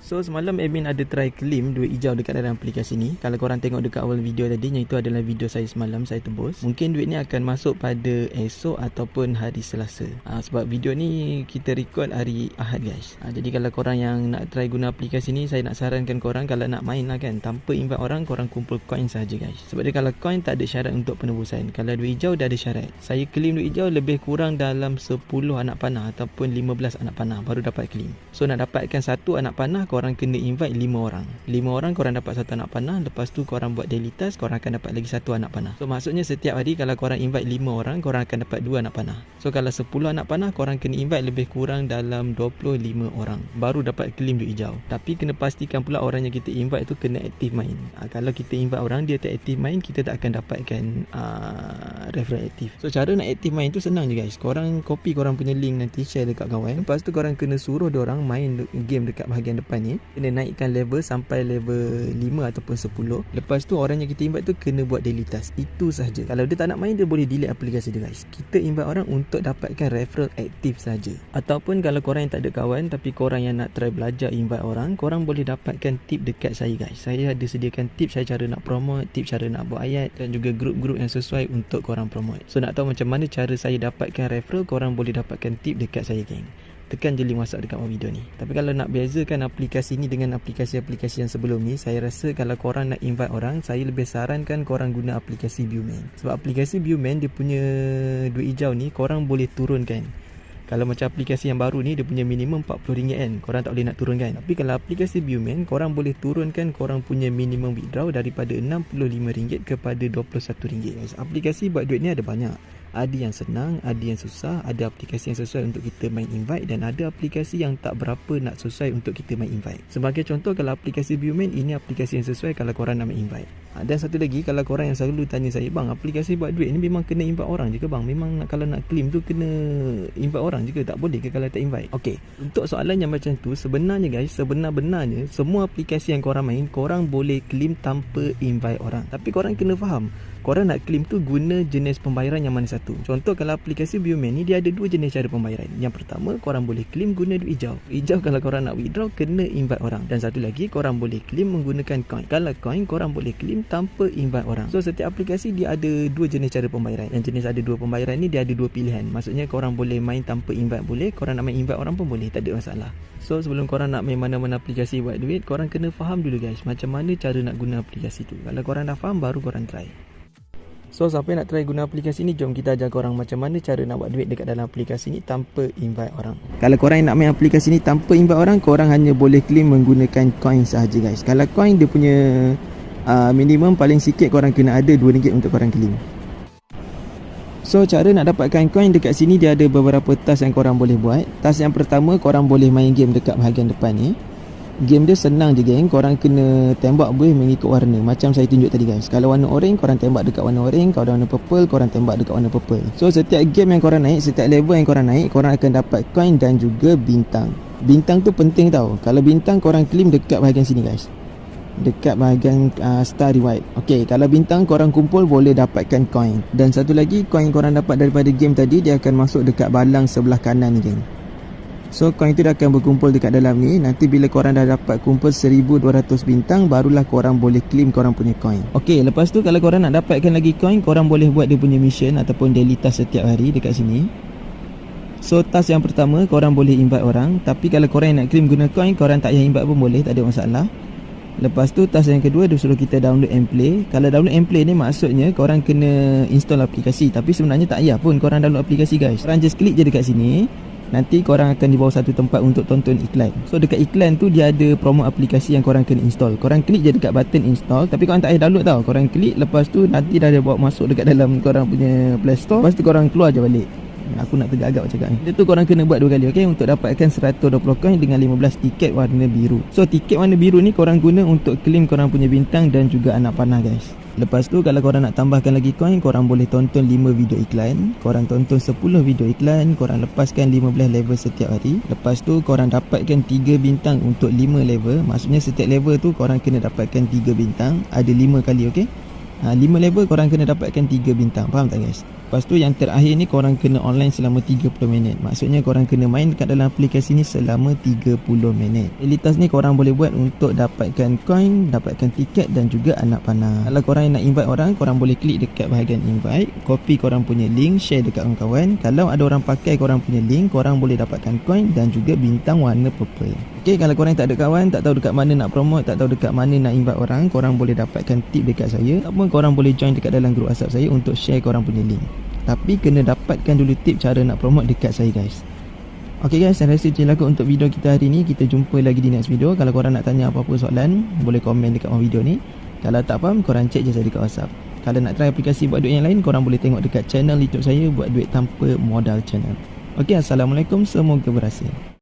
So semalam admin ada try claim duit hijau dekat dalam aplikasi ni. Kalau korang tengok dekat awal video tadi, yang itu adalah video saya semalam, saya tebus. Mungkin duit ni akan masuk pada esok ataupun hari Selasa. Sebab video ni kita record hari Ahad guys. Jadi kalau korang yang nak try guna aplikasi ni, saya nak sarankan korang kalau nak main lah kan, tanpa invite orang, korang kumpul coin saja guys. Sebab dia kalau coin tak ada syarat untuk penebusan. Kalau duit hijau dah ada syarat. Saya claim duit hijau lebih kurang dalam 10 anak panah ataupun 15 anak panah baru dapat claim. So nak dapatkan satu anak panah, korang kena invite 5 orang. 5 orang korang dapat satu anak panah. Lepas tu korang buat daily task, korang akan dapat lagi satu anak panah. So maksudnya setiap hari kalau korang invite 5 orang, korang akan dapat 2 anak panah. So kalau 10 anak panah, korang kena invite lebih kurang dalam 25 orang baru dapat claim duit hijau. Tapi kena pastikan pula orang yang kita invite tu kena aktif main. Kalau kita invite orang dia tak aktif main, kita tak akan dapatkan referral aktif. So cara nak aktif main tu senang je guys. Korang copy korang punya link, nanti share dekat kawan. Lepas tu korang kena suruh diorang main game dekat bahagian depan ni. Kena naikkan level sampai level 5 ataupun 10. Lepas tu orang yang kita invite tu kena buat daily task. Itu sahaja. Kalau dia tak nak main, dia boleh delete aplikasi dia guys. Kita invite orang untuk dapatkan referral aktif saja. Ataupun kalau korang yang tak ada kawan tapi korang yang nak try belajar invite orang, korang boleh dapatkan tip dekat saya guys. Saya ada sediakan tip saya cara nak promote, tip cara nak buat ayat dan juga grup-grup yang sesuai untuk korang promote. So nak tahu macam mana cara saya dapatkan referral, korang boleh dapatkan tip dekat saya geng. Tekan je link WhatsApp dekat bawah video ni. Tapi kalau nak bezakan aplikasi ni dengan aplikasi-aplikasi yang sebelum ni, saya rasa kalau korang nak invite orang, saya lebih sarankan korang guna aplikasi Viewman. Sebab aplikasi Viewman dia punya duit hijau ni korang boleh turunkan. Kalau macam aplikasi yang baru ni, dia punya minimum RM40 kan, korang tak boleh nak turunkan. Tapi kalau aplikasi Viewman, korang boleh turunkan korang punya minimum withdraw daripada RM65 kepada RM21. Aplikasi buat duit ni ada banyak. Ada yang senang, ada yang susah, ada aplikasi yang sesuai untuk kita main invite dan ada aplikasi yang tak berapa nak sesuai untuk kita main invite. Sebagai contoh, kalau aplikasi Viewman, ini aplikasi yang sesuai kalau korang nak main invite. Dan satu lagi, kalau korang yang selalu tanya saya, bang, aplikasi buat duit ni memang kena invite orang je ke bang? Memang kalau nak claim tu kena invite orang je ke? Tak boleh ke kalau tak invite? Okey, untuk soalan yang macam tu, sebenarnya guys, sebenar-benarnya semua aplikasi yang korang main, korang boleh claim tanpa invite orang. Tapi korang kena faham, korang nak claim tu guna jenis pembayaran yang mana satu. Contoh kalau aplikasi Viewman ni, dia ada dua jenis cara pembayaran. Yang pertama, korang boleh claim guna duit hijau. Hijau kalau korang nak withdraw, kena invite orang. Dan satu lagi, korang boleh claim menggunakan coin. Kalau coin, korang boleh claim tanpa invite orang. So setiap aplikasi dia ada dua jenis cara pembayaran. Yang jenis ada dua pembayaran ni, dia ada dua pilihan. Maksudnya korang boleh main tanpa invite boleh, korang nak main invite orang pun boleh, tak ada masalah. So sebelum korang nak main mana-mana aplikasi buat duit, korang kena faham dulu guys, macam mana cara nak guna aplikasi tu. Kalau korang dah faham, baru korang try. So siapa yang nak try guna aplikasi ni, jom kita ajar korang macam mana cara nak buat duit dekat dalam aplikasi ni tanpa invite orang. Kalau korang yang nak main aplikasi ni tanpa invite orang, korang hanya boleh claim menggunakan coin sahaja guys. Kalau coin dia punya minimum paling sikit korang kena ada RM2 untuk korang claim. So cara nak dapatkan coin dekat sini, dia ada beberapa task yang korang boleh buat. Task yang pertama, korang boleh main game dekat bahagian depan ni. Game dia senang je geng, korang kena tembak buih mengikut warna. Macam saya tunjuk tadi guys, kalau warna orange korang tembak dekat warna orange, kalau warna purple korang tembak dekat warna purple. So setiap game yang korang naik, setiap level yang korang naik, korang akan dapat coin dan juga bintang. Bintang tu penting tau. Kalau bintang korang claim dekat bahagian sini guys, dekat bahagian star reward. Ok, kalau bintang korang kumpul boleh dapatkan coin. Dan satu lagi, coin korang dapat daripada game tadi, dia akan masuk dekat balang sebelah kanan ni geng. So coin tu dah akan berkumpul dekat dalam ni. Nanti bila korang dah dapat kumpul 1200 bintang, barulah korang boleh claim korang punya coin. Ok, lepas tu kalau korang nak dapatkan lagi coin, korang boleh buat dia punya mission ataupun daily task setiap hari dekat sini. So task yang pertama, korang boleh invite orang. Tapi kalau korang yang nak claim guna coin, korang tak payah invite pun boleh, tak ada masalah. Lepas tu task yang kedua, dia suruh kita download and play. Kalau download and play ni maksudnya korang kena install aplikasi. Tapi sebenarnya tak payah pun korang download aplikasi guys. Korang just klik je dekat sini. Nanti korang akan dibawa satu tempat untuk tonton iklan. So dekat iklan tu dia ada promo aplikasi yang korang kena install. Korang klik je dekat button install, tapi korang tak payah download tau. Korang klik, lepas tu nanti dah dia bawa masuk dekat dalam korang punya Play Store. Lepas tu korang keluar je balik. Aku nak tegak-agak cakap ni. Dia tu korang kena buat 2 kali, okey, untuk dapatkan 120 coin dengan 15 tiket warna biru. So tiket warna biru ni korang guna untuk claim korang punya bintang dan juga anak panah guys. Lepas tu kalau korang nak tambahkan lagi coin, korang boleh tonton 5 video iklan. Korang tonton 10 video iklan, korang lepaskan 15 level setiap hari. Lepas tu korang dapatkan 3 bintang untuk 5 level. Maksudnya setiap level tu korang kena dapatkan 3 bintang. Ada 5 kali, okey. 5 level korang kena dapatkan 3 bintang. Faham tak guys? Lepas tu yang terakhir ni korang kena online selama 30 minit. Maksudnya korang kena main dekat dalam aplikasi ni selama 30 minit. Abilitas ni korang boleh buat untuk dapatkan coin, dapatkan tiket dan juga anak panah. Kalau korang nak invite orang, korang boleh klik dekat bahagian invite, copy korang punya link, share dekat kawan-kawan. Kalau ada orang pakai korang punya link, korang boleh dapatkan coin dan juga bintang warna purple. Okay, kalau korang tak ada kawan, tak tahu dekat mana nak promote, tak tahu dekat mana nak invite orang, korang boleh dapatkan tip dekat saya, ataupun korang boleh join dekat dalam grup WhatsApp saya untuk share korang punya link. Tapi kena dapatkan dulu tip cara nak promote dekat saya guys. Okay guys, saya rasa itu je untuk video kita hari ni. Kita jumpa lagi di next video. Kalau korang nak tanya apa-apa soalan, boleh komen dekat bawah video ni. Kalau tak faham, korang cek je saya dekat WhatsApp. Kalau nak try aplikasi buat duit yang lain, korang boleh tengok dekat channel YouTube saya, buat duit tanpa modal channel. Okay, Assalamualaikum, semoga berhasil.